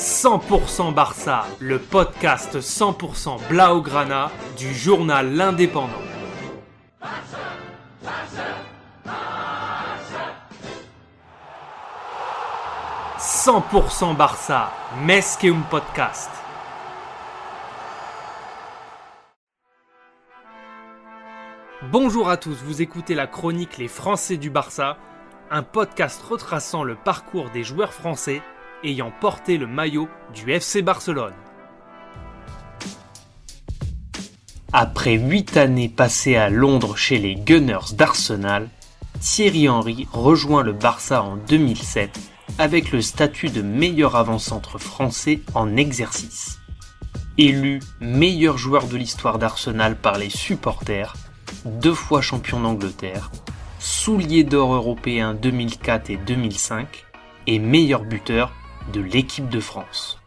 100% Barça, le podcast 100% Blaugrana du journal L'Indépendant. 100% Barça, més que un podcast. Bonjour à tous, vous écoutez la chronique Les Français du Barça, un podcast retraçant le parcours des joueurs français ayant porté le maillot du FC Barcelone. Après 8 années passées à Londres chez les Gunners d'Arsenal, Thierry Henry rejoint le Barça en 2007 avec le statut de meilleur avant-centre français en exercice. Élu meilleur joueur de l'histoire d'Arsenal par les supporters, 2 fois champion d'Angleterre, soulier d'or européen 2004 et 2005 et meilleur buteur de l'équipe de France.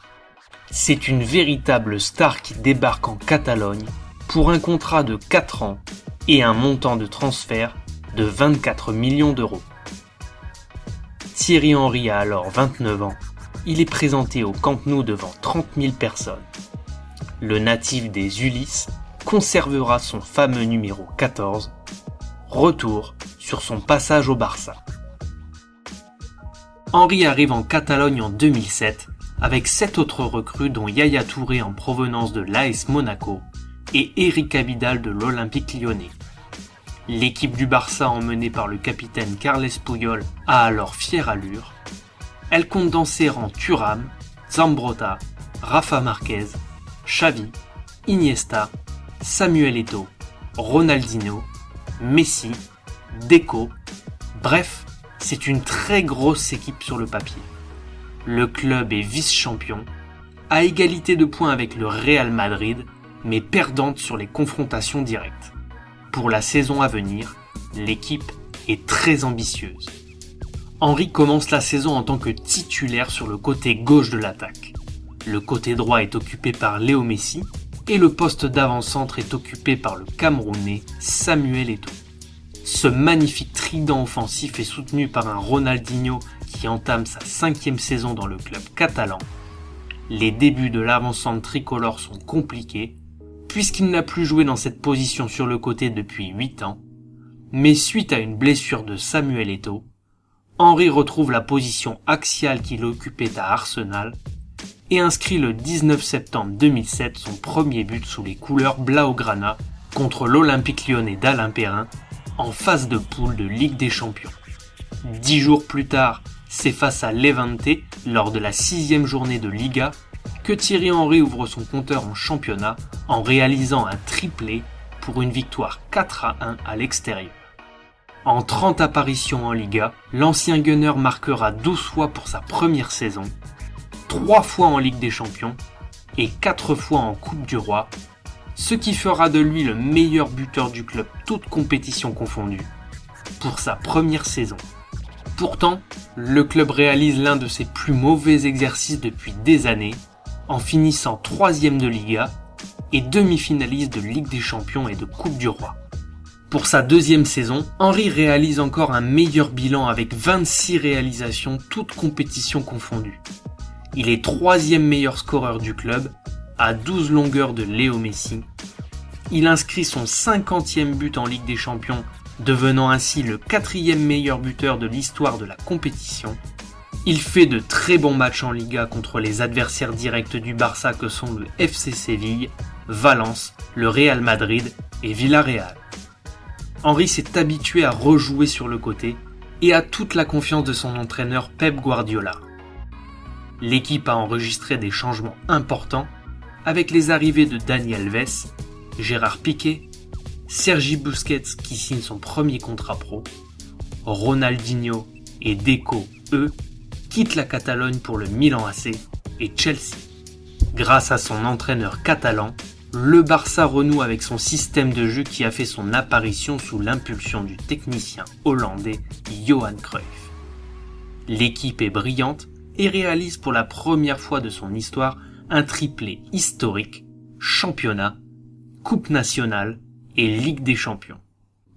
C'est une véritable star qui débarque en Catalogne pour un contrat de 4 ans et un montant de transfert de 24 millions d'euros. Thierry Henry a alors 29 ans. Il est présenté au Camp Nou devant 30 000 personnes. Le natif des Ulysses conservera son fameux numéro 14. Retour sur son passage au Barça. Henry arrive en Catalogne en 2007 avec 7 autres recrues dont Yaya Touré en provenance de l'AS Monaco et Eric Abidal de l'Olympique Lyonnais. L'équipe du Barça emmenée par le capitaine Carles Puyol a alors fière allure. Elle compte dans ses rangs Thuram, Zambrotta, Rafa Marquez, Xavi, Iniesta, Samuel Eto'o, Ronaldinho, Messi, Deco, bref, c'est une très grosse équipe sur le papier. Le club est vice-champion, à égalité de points avec le Real Madrid, mais perdante sur les confrontations directes. Pour la saison à venir, l'équipe est très ambitieuse. Henry commence la saison en tant que titulaire sur le côté gauche de l'attaque. Le côté droit est occupé par Léo Messi et le poste d'avant-centre est occupé par le Camerounais Samuel Eto'o. Ce magnifique trident offensif est soutenu par un Ronaldinho qui entame sa 5e saison dans le club catalan. Les débuts de l'avant-centre tricolore sont compliqués, puisqu'il n'a plus joué dans cette position sur le côté depuis 8 ans, mais suite à une blessure de Samuel Eto'o, Henry retrouve la position axiale qu'il occupait à Arsenal et inscrit le 19 septembre 2007 son premier but sous les couleurs Blaugrana contre l'Olympique Lyonnais d'Alain Perrin en phase de poule de Ligue des Champions. 10 jours plus tard, c'est face à Levante lors de la 6e journée de Liga que Thierry Henry ouvre son compteur en championnat en réalisant un triplé pour une victoire 4-1 à l'extérieur. En 30 apparitions en Liga, l'ancien Gunner marquera 12 fois pour sa première saison, 3 fois en Ligue des Champions et 4 fois en Coupe du Roi, ce qui fera de lui le meilleur buteur du club toutes compétitions confondues pour sa première saison. Pourtant, le club réalise l'un de ses plus mauvais exercices depuis des années, en finissant 3e de Liga et demi-finaliste de Ligue des Champions et de Coupe du Roi. Pour sa 2e saison, Henry réalise encore un meilleur bilan avec 26 réalisations toutes compétitions confondues. Il est 3e meilleur scoreur du club, à 12 longueurs de Léo Messi. Il inscrit son 50e but en Ligue des Champions, devenant ainsi le 4e meilleur buteur de l'histoire de la compétition. Il fait de très bons matchs en Liga contre les adversaires directs du Barça que sont le FC Séville, Valence, le Real Madrid et Villarreal. Henry s'est habitué à rejouer sur le côté et a toute la confiance de son entraîneur Pep Guardiola. L'équipe a enregistré des changements importants avec les arrivées de Dani Alves, Gérard Piqué, Sergi Busquets qui signe son premier contrat pro, Ronaldinho et Deco, eux, quittent la Catalogne pour le Milan AC et Chelsea. Grâce à son entraîneur catalan, le Barça renoue avec son système de jeu qui a fait son apparition sous l'impulsion du technicien hollandais Johan Cruyff. L'équipe est brillante et réalise pour la première fois de son histoire un triplé historique, championnat, Coupe nationale et Ligue des Champions.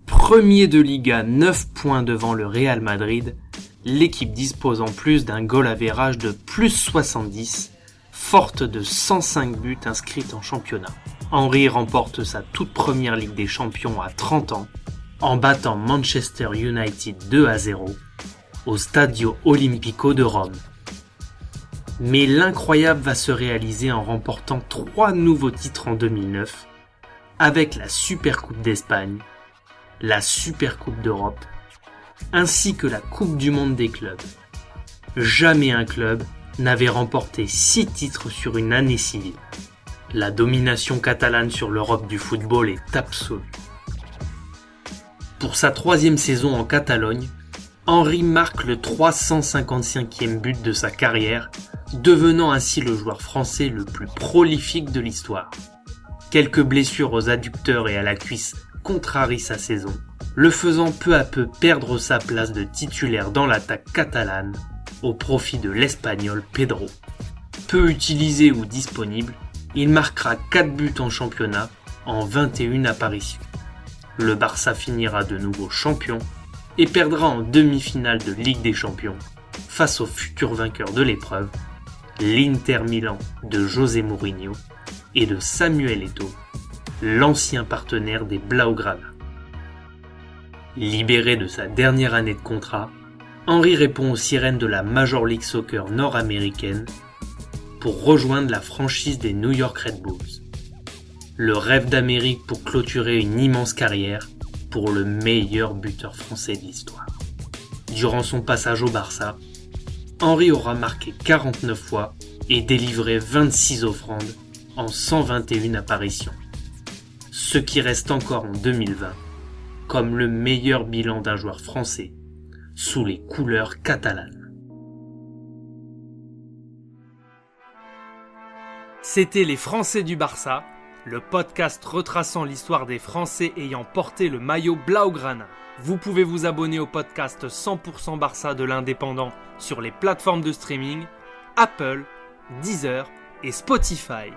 Premier de Liga 9 points devant le Real Madrid, l'équipe dispose en plus d'un goal average de plus 70 forte de 105 buts inscrits en championnat. Henry remporte sa toute première Ligue des Champions à 30 ans en battant Manchester United 2-0 au Stadio Olimpico de Rome. Mais l'incroyable va se réaliser en remportant 3 nouveaux titres en 2009 avec la Supercoupe d'Espagne, la Supercoupe d'Europe ainsi que la Coupe du Monde des clubs. Jamais un club n'avait remporté 6 titres sur une année civile. La domination catalane sur l'Europe du football est absolue. Pour sa 3e saison en Catalogne, Henry marque le 355e but de sa carrière, devenant ainsi le joueur français le plus prolifique de l'histoire. Quelques blessures aux adducteurs et à la cuisse contrarient sa saison, le faisant peu à peu perdre sa place de titulaire dans l'attaque catalane au profit de l'Espagnol Pedro. Peu utilisé ou disponible, il marquera 4 buts en championnat en 21 apparitions. Le Barça finira de nouveau champion et perdra en demi-finale de Ligue des Champions face au futur vainqueur de l'épreuve, l'Inter Milan de José Mourinho et de Samuel Eto'o, l'ancien partenaire des Blaugrana. Libéré de sa dernière année de contrat, Henry répond aux sirènes de la Major League Soccer nord-américaine pour rejoindre la franchise des New York Red Bulls. Le rêve d'Amérique pour clôturer une immense carrière pour le meilleur buteur français de l'histoire. Durant son passage au Barça, Henry aura marqué 49 fois et délivré 26 offrandes en 121 apparitions, ce qui reste encore en 2020 comme le meilleur bilan d'un joueur français sous les couleurs catalanes. C'était Les Français du Barça, le podcast retraçant l'histoire des Français ayant porté le maillot Blaugrana. Vous pouvez vous abonner au podcast 100% Barça de l'Indépendant sur les plateformes de streaming Apple, Deezer et Spotify.